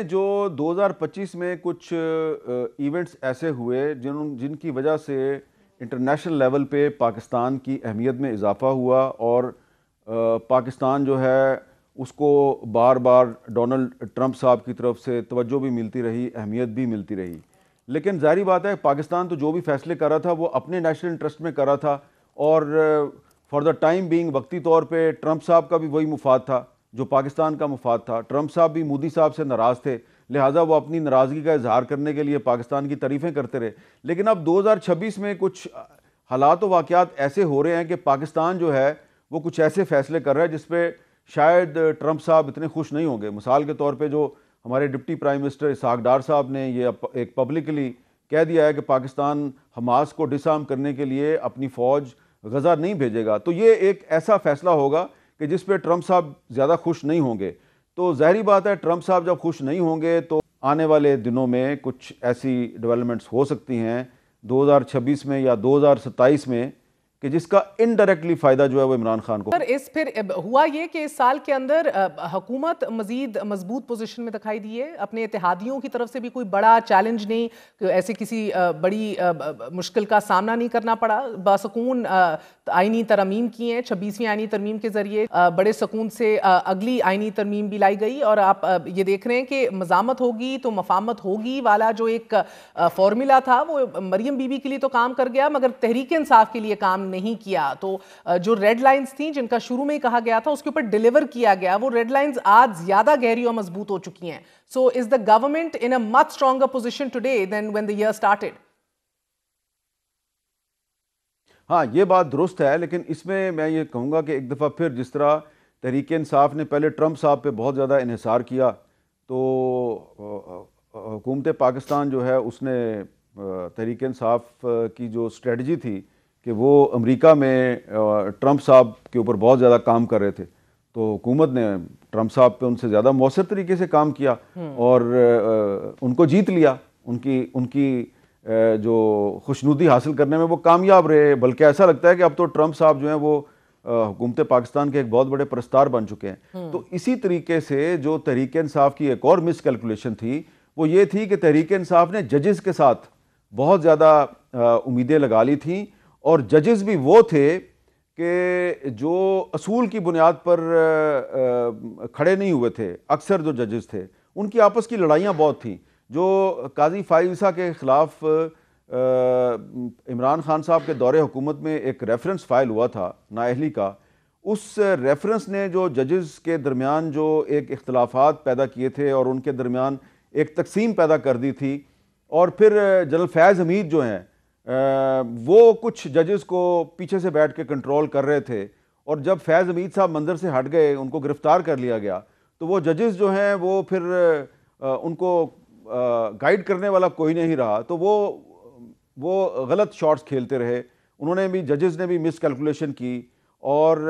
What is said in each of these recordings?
जो 2025 में कुछ इवेंट्स ऐसे हुए जिनकी वजह से इंटरनेशनल लेवल पे पाकिस्तान की अहमियत में इजाफ़ा हुआ और पाकिस्तान जो है उसको बार बार डोनाल्ड ट्रंप साहब की तरफ से तवज्जो भी मिलती रही, अहमियत भी मिलती रही। लेकिन ज़ाहिर बात है पाकिस्तान तो जो भी फैसले कर रहा था वो अपने नेशनल इंटरेस्ट में कर रहा था और फॉर द टाइम बीइंग वक्ती तौर पे ट्रंप साहब का भी वही मुफाद था जो पाकिस्तान का मुफाद था। ट्रंप साहब भी मोदी साहब से नाराज़ थे, लिहाजा वो अपनी नाराज़गी का इजहार करने के लिए पाकिस्तान की तारीफ़ें करते रहे। लेकिन अब 2026 में कुछ हालात व वाक़यात ऐसे हो रहे हैं कि पाकिस्तान जो है वो कुछ ऐसे फ़ैसले कर रहा है जिस पे शायद ट्रंप साहब इतने खुश नहीं होंगे। मिसाल के तौर पे जो हमारे डिप्टी प्राइम मिनिस्टर इसहाक डार साहब ने ये एक पब्लिकली कह दिया है कि पाकिस्तान हमास को डिसआर्म करने के लिए अपनी फ़ौज गज़ा नहीं भेजेगा, तो ये एक ऐसा फ़ैसला होगा कि जिस पे ट्रंप साहब ज़्यादा खुश नहीं होंगे। तो ज़ाहिर बात है ट्रंप साहब जब खुश नहीं होंगे तो आने वाले दिनों में कुछ ऐसी डेवलपमेंट्स हो सकती हैं 2026 में या 2027 में कि जिसका इनडायरेक्टली फ़ायदा जो है वो इमरान खान को। पर फिर हुआ ये कि इस साल के अंदर हुकूमत मजीद मजबूत पोजीशन में दिखाई दी है। अपने इत्तेहादियों की तरफ से भी कोई बड़ा चैलेंज नहीं, ऐसे किसी बड़ी मुश्किल का सामना नहीं करना पड़ा। बासकून आईनी तरमीम की हैं, 26वीं आईनी तरमीम के जरिए बड़े सुकून से अगली आईनी तरमीम भी लाई गई और आप ये देख रहे हैं कि मजामत होगी तो मफामत होगी वाला जो एक फॉर्मूला था वो मरियम बीबी के लिए तो काम कर गया मगर तहरीक इंसाफ के लिए काम नहीं किया। तो जो रेड लाइंस थी जिनका शुरू में ही कहा गया था उसके ऊपर डिलीवर किया गया, वो रेड लाइंस आज ज्यादा गहरी और मजबूत हो चुकी हैं। So is the government in a much stronger position today than when the year started? हाँ, ये बात दुरुस्त है, लेकिन इसमें मैं ये कहूँगा कि एक दफ़ा फिर जिस तरह तहरीक इंसाफ ने पहले ट्रंप साहब पे बहुत ज़्यादा इन्हिसार किया, तो हुकूमत पाकिस्तान जो है उसने तहरीक इंसाफ की जो स्ट्रेटजी थी कि वो अमेरिका में ट्रंप साहब के ऊपर बहुत ज़्यादा काम कर रहे थे, तो हुकूमत ने ट्रंप साहब पे उनसे ज़्यादा मौसर तरीके से काम किया और उनको जीत लिया। उनकी उनकी जो खुशनुदी हासिल करने में वो कामयाब रहे। बल्कि ऐसा लगता है कि अब तो ट्रंप साहब जो हैं वो हुकूमत पाकिस्तान के एक बहुत बड़े परस्तार बन चुके हैं। तो इसी तरीके से जो तहरीक इंसाफ की एक और मिस कैलकुलेशन थी वो ये थी कि तहरीक इंसाफ ने जजेस के साथ बहुत ज़्यादा उम्मीदें लगा ली थी और जजेस भी वो थे कि जो असूल की बुनियाद पर खड़े नहीं हुए थे। अक्सर जो जजेस थे उनकी आपस की लड़ाइयाँ बहुत थीं। जो काजी फाइज़ा के ख़िलाफ़ इमरान खान साहब के दौरे हुकूमत में एक रेफरेंस फ़ाइल हुआ था नाअहली का, उस रेफरेंस ने जो जजेस के दरमियान जो एक इख्तलाफात पैदा किए थे और उनके दरमियान एक तकसीम पैदा कर दी थी। और फिर जनरल फैज़ हमीद जो हैं वो कुछ जजेस को पीछे से बैठ के कंट्रोल कर रहे थे और जब फैज़ हमीद साहब मंदिर से हट गए, उनको गिरफ़्तार कर लिया गया, तो वो जजेस जो हैं वो फिर उनको गाइड करने वाला कोई नहीं रहा, तो वो गलत शॉट्स खेलते रहे। उन्होंने भी, जजेस ने भी मिस कैलकुलेशन की और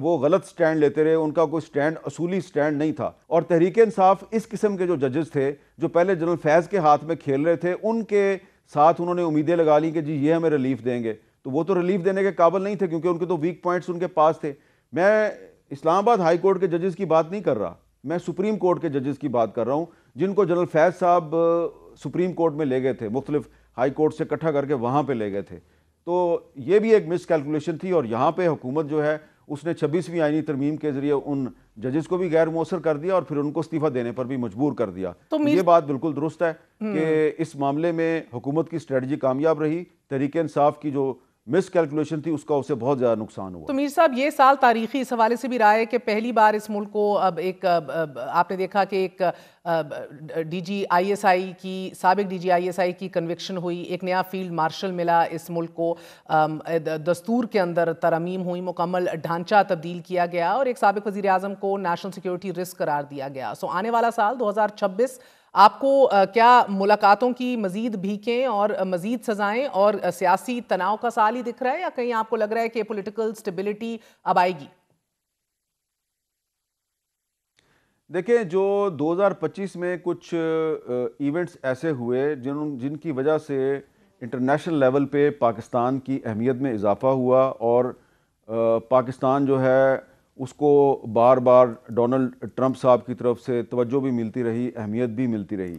वो गलत स्टैंड लेते रहे। उनका कोई स्टैंड असूली स्टैंड नहीं था। और तहरीक इंसाफ इस किस्म के जो जजेस थे जो पहले जनरल फैज़ के हाथ में खेल रहे थे, उनके साथ उन्होंने उम्मीदें लगा ली कि जी ये हमें रिलीफ देंगे, तो वो तो रिलीफ देने के काबिल नहीं थे क्योंकि उनके तो वीक पॉइंट्स उनके पास थे। मैं इस्लामाबाद हाई कोर्ट के जजेस की बात नहीं कर रहा, मैं सुप्रीम कोर्ट के जजेस की बात कर रहा हूँ जिनको जनरल फैज़ साहब सुप्रीम कोर्ट में ले गए थे, मुख्तलिफ हाई कोर्ट से इकट्ठा करके वहाँ पे ले गए थे। तो ये भी एक मिस कैलकुलेशन थी और यहाँ पे हुकूमत जो है उसने 26वीं आईनी तरमीम के जरिए उन जजेस को भी गैर मौसर कर दिया और फिर उनको इस्तीफा देने पर भी मजबूर कर दिया। तो ये बात बिल्कुल दुरुस्त है कि इस मामले में हुकूमत की स्ट्रेटजी कामयाब रही। तहरीक इंसाफ की जो मिस कैलकुलेशन थी उसका उसे बहुत ज़्यादा नुकसान हुआ। तो मीर साहब, ये साल तारीखी इस हवाले से भी रहा है कि पहली बार इस मुल्क को अब एक आपने देखा कि एक डीजी आईएसआई की, साबिक डीजी आईएसआई की कन्विक्शन हुई, एक नया फील्ड मार्शल मिला इस मुल्क को, दस्तूर के अंदर तरमीम हुई, मुकम्मल ढांचा तब्दील किया गया और एक साबिक वज़ीर आज़म को नेशनल सिक्योरिटी रिस्क करार दिया गया। सो आने वाला साल 2026 आपको क्या मुलाकातों की मजीद भीखें और मजीद सजाएं और सियासी तनाव का साल ही दिख रहा है या कहीं आपको लग रहा है कि पॉलिटिकल स्टेबिलिटी अब आएगी? देखिए, जो 2025 में कुछ इवेंट्स ऐसे हुए जिनकी वजह से इंटरनेशनल लेवल पे पाकिस्तान की अहमियत में इजाफ़ा हुआ और पाकिस्तान जो है उसको बार बार डोनाल्ड ट्रंप साहब की तरफ से तवज्जो भी मिलती रही, अहमियत भी मिलती रही।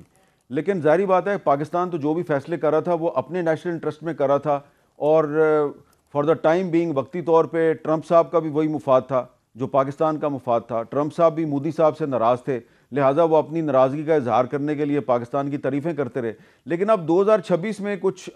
लेकिन ज़ाहिर बात है पाकिस्तान तो जो भी फैसले कर रहा था वो अपने नेशनल इंटरेस्ट में कर रहा था, और फॉर द टाइम बीइंग वक्ती तौर पे ट्रंप साहब का भी वही मुफाद था जो पाकिस्तान का मुफाद था। ट्रंप साहब भी मोदी साहब से नाराज़ थे, लिहाजा वो अपनी नाराज़गी का इजहार करने के लिए पाकिस्तान की तारीफ़ें करते रहे। लेकिन अब 2026 में कुछ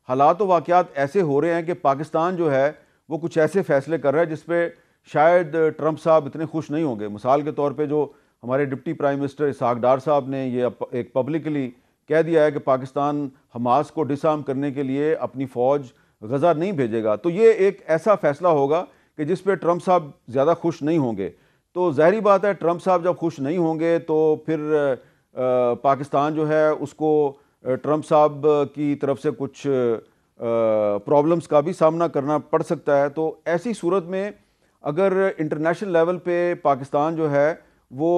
हालात व वाक़यात ऐसे हो रहे हैं कि पाकिस्तान जो है वो कुछ ऐसे फ़ैसले कर रहा है जिस पे शायद ट्रंप साहब इतने खुश नहीं होंगे। मिसाल के तौर पे जो हमारे डिप्टी प्राइम मिनिस्टर इसहाक डार साहब ने ये एक पब्लिकली कह दिया है कि पाकिस्तान हमास को डिसआर्म करने के लिए अपनी फ़ौज गज़ा नहीं भेजेगा, तो ये एक ऐसा फ़ैसला होगा कि जिस पे ट्रंप साहब ज़्यादा खुश नहीं होंगे। तो ज़ाहिर बात है ट्रंप साहब जब खुश नहीं होंगे तो फिर पाकिस्तान जो है उसको ट्रंप साहब की तरफ से कुछ प्रॉब्लम्स का भी सामना करना पड़ सकता है। तो ऐसी सूरत में अगर इंटरनेशनल लेवल पे पाकिस्तान जो है वो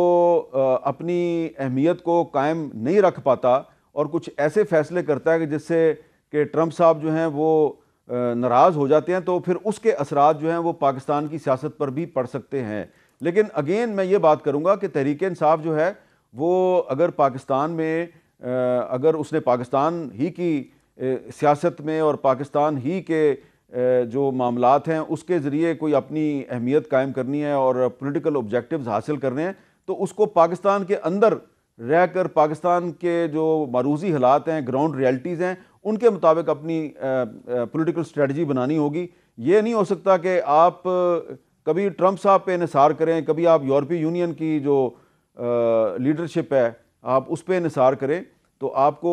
अपनी अहमियत को कायम नहीं रख पाता और कुछ ऐसे फ़ैसले करता है कि जिससे कि ट्रंप साहब जो हैं वो नाराज़ हो जाते हैं, तो फिर उसके असरात जो हैं वो पाकिस्तान की सियासत पर भी पड़ सकते हैं। लेकिन अगेन मैं ये बात करूँगा कि तहरीक इंसाफ जो है वो अगर पाकिस्तान में अगर उसने पाकिस्तान ही की सियासत में और पाकिस्तान ही के जो मामलात हैं उसके ज़रिए कोई अपनी अहमियत कायम करनी है और पॉलिटिकल ऑब्जेक्टिव्स हासिल करने हैं, तो उसको पाकिस्तान के अंदर रहकर पाकिस्तान के जो मारूजी हालात हैं, ग्राउंड रियलिटीज़ हैं, उनके मुताबिक अपनी पॉलिटिकल स्ट्रेटजी बनानी होगी। ये नहीं हो सकता कि आप कभी ट्रंप साहब पे इन्हिसार करें, कभी आप यूरोपीय यूनियन की जो लीडरशिप है आप उस पर इन्हिसार करें। तो आपको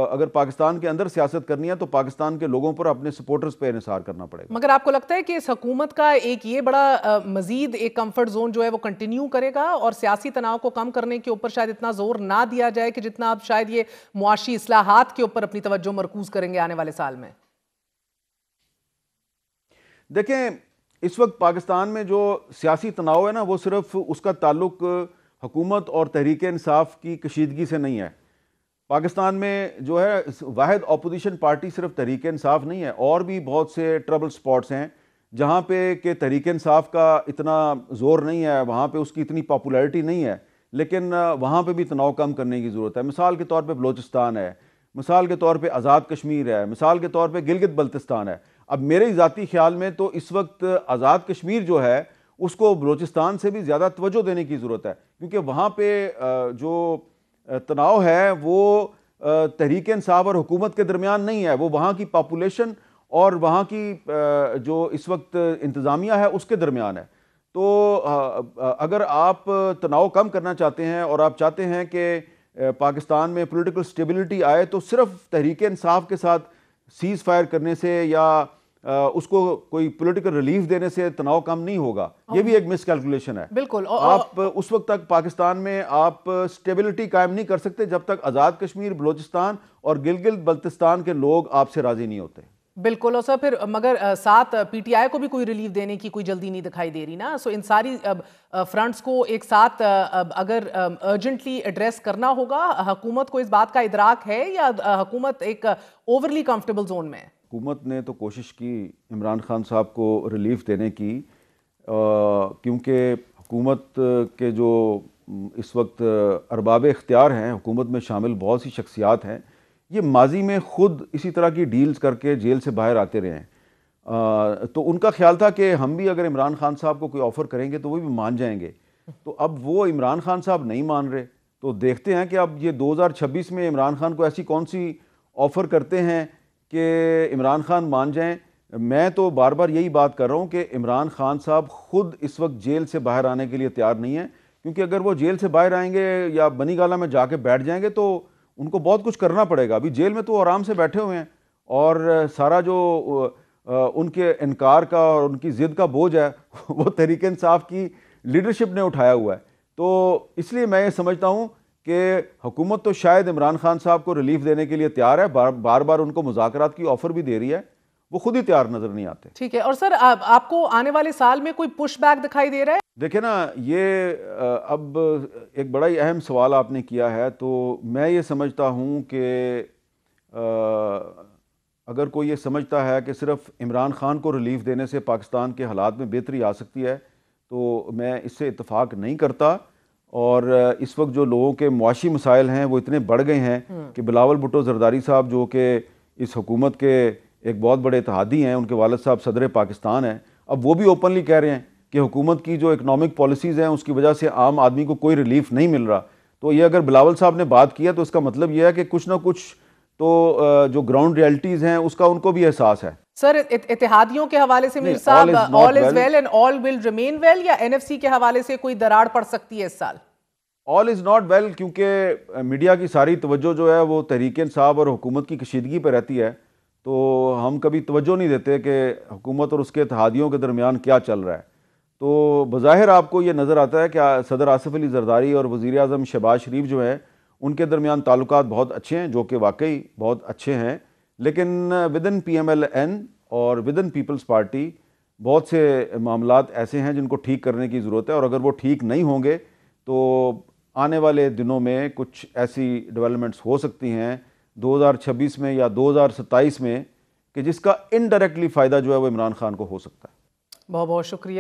अगर पाकिस्तान के अंदर सियासत करनी है तो पाकिस्तान के लोगों पर, अपने सपोर्टर्स पर इन्हिसार करना पड़ेगा। मगर आपको लगता है कि इस हुकूमत का एक ये बड़ा मजीद एक कंफर्ट जोन जो है वो कंटिन्यू करेगा और सियासी तनाव को कम करने के ऊपर शायद इतना जोर ना दिया जाए कि जितना आप शायद ये मुआशी इस्लाहात के ऊपर अपनी तवज्जो मरकूज करेंगे आने वाले साल में? देखें, इस वक्त पाकिस्तान में जो सियासी तनाव है ना वो सिर्फ उसका ताल्लुक हुकूमत और तहरीक इंसाफ की कशीदगी से नहीं है। पाकिस्तान में जो है वाहिद अपोजिशन पार्टी सिर्फ तहरीक इंसाफ नहीं है, और भी बहुत से ट्रबल स्पॉट्स हैं जहाँ पे कि तहरीक इंसाफ का इतना ज़ोर नहीं है, वहाँ पे उसकी इतनी पॉपुलैरिटी नहीं है, लेकिन वहाँ पे भी तनाव कम करने की ज़रूरत है। मिसाल के तौर पे बलोचिस्तान है, मिसाल के तौर पे आज़ाद कश्मीर है, मिसाल के तौर पे गिलगित बल्तिस्तान है। अब मेरे ज़ाती ख्याल में तो इस वक्त आज़ाद कश्मीर जो है उसको बलोचिस्तान से भी ज़्यादा तवज्जो देने की ज़रूरत है, क्योंकि वहाँ पे जो तनाव है वो तहरीक इंसाफ और हुकूमत के दरमियान नहीं है, वो वहाँ की पॉपुलेशन और वहाँ की जो इस वक्त इंतज़ामिया है उसके दरमियान है। तो अगर आप तनाव कम करना चाहते हैं और आप चाहते हैं कि पाकिस्तान में पॉलिटिकल स्टेबिलिटी आए, तो सिर्फ तहरीक इंसाफ के साथ सीज़ फायर करने से या उसको कोई पॉलिटिकल रिलीफ देने से तनाव कम नहीं होगा। ये भी एक मिसकैलकुलेशन है। बिल्कुल। आप उस वक्त तक पाकिस्तान में आप स्टेबिलिटी कायम नहीं कर सकते जब तक आज़ाद कश्मीर, बलोचिस्तान और गिलगित बल्तिस्तान के लोग आपसे राजी नहीं होते। बिल्कुल। और सर फिर मगर साथ पीटीआई को भी कोई रिलीफ देने की कोई जल्दी नहीं दिखाई दे रही ना। सो इन सारी फ्रंट्स को एक साथ अगर अर्जेंटली एड्रेस करना होगा, हुकूमत को इस बात का इदराक है या हुकूमत एक ओवरली कंफर्टेबल जोन में है? हुकूमत ने तो कोशिश की इमरान खान साहब को रिलीफ देने की, क्योंकि हुकूमत के जो इस वक्त अरबाब इख्तियार हैं, हुकूमत में शामिल बहुत सी शख्सियात हैं, ये माजी में ख़ुद इसी तरह की डील्स करके जेल से बाहर आते रहे हैं। तो उनका ख्याल था कि हम भी अगर इमरान खान साहब को कोई ऑफ़र करेंगे तो वो भी मान जाएंगे। तो अब वो इमरान खान साहब नहीं मान रहे, तो देखते हैं कि अब ये 2026 में इमरान खान को ऐसी कौन सी ऑफ़र करते हैं कि इमरान खान मान जाएं। मैं तो बार बार यही बात कर रहा हूँ कि इमरान खान साहब ख़ुद इस वक्त जेल से बाहर आने के लिए तैयार नहीं है, क्योंकि अगर वो जेल से बाहर आएंगे या बनी गाला में जाके बैठ जाएंगे तो उनको बहुत कुछ करना पड़ेगा। अभी जेल में तो आराम से बैठे हुए हैं और सारा जो उनके इनकार का और उनकी ज़िद का बोझ है वो तहरीक इंसाफ की लीडरशिप ने उठाया हुआ है। तो इसलिए मैं ये समझता हूँ कि हुकूमत तो शायद इमरान खान साहब को रिलीफ देने के लिए तैयार है, बार बार उनको मुज़ाकरात की ऑफ़र भी दे रही है, वो खुद ही तैयार नज़र नहीं आते। ठीक है। और सर आपको आने वाले साल में कोई पुश बैक दिखाई दे रहा है? देखिए ना, ये अब एक बड़ा ही अहम सवाल आपने किया है। तो मैं ये समझता हूँ कि अगर कोई ये समझता है कि सिर्फ इमरान खान को रिलीफ देने से पाकिस्तान के हालात में बेहतरी आ सकती है तो मैं इससे इत्तेफाक नहीं करता। और इस वक्त जो लोगों के मुआशी मसाइल हैं वो इतने बढ़ गए हैं कि बिलावल भुट्टो जरदारी साहब जो कि इस हुकूमत के एक बहुत बड़े इत्तेहादी हैं, उनके वालिद साहब सदर पाकिस्तान हैं, अब वो भी ओपनली कह रहे हैं कि हुकूमत की जो इकनॉमिक पॉलिसीज़ हैं उसकी वजह से आम आदमी को कोई रिलीफ नहीं मिल रहा। तो ये अगर बिलावल साहब ने बात किया तो इसका मतलब यह है कि कुछ ना कुछ तो जो ग्राउंड रियलिटीज़ हैं उसका उनको भी एहसास है। सर, इत्तेहादियों के हवाले से मीर साहब, all is well and all will remain well, या एनएफसी के हवाले से कोई दरार पड़ सकती है इस साल? ऑल इज़ नॉट वेल, क्योंकि मीडिया की सारी तवज्जो जो है वो तहरीक इंसाफ और हुकूमत की कशीदगी पर रहती है। तो हम कभी तवज्जो नहीं देते कि हुकूमत और उसके इत्तेहादियों के दरमियान क्या चल रहा है। तो बज़ाहिर आपको ये नज़र आता है कि सदर आसिफ अली जरदारी और वज़ीर आज़म शहबाज शरीफ जो हैं उनके दरमियान ताल्लुकात बहुत अच्छे हैं, जो कि वाकई बहुत अच्छे हैं। लेकिन विदिन PMLN और विदिन पीपल्स पार्टी बहुत से मामलात ऐसे हैं जिनको ठीक करने की ज़रूरत है, और अगर वो ठीक नहीं होंगे तो आने वाले दिनों में कुछ ऐसी डेवलपमेंट्स हो सकती हैं 2026 में या 2027 में कि जिसका इनडायरेक्टली फ़ायदा जो है वो इमरान खान को हो सकता है। बहुत बहुत शुक्रिया।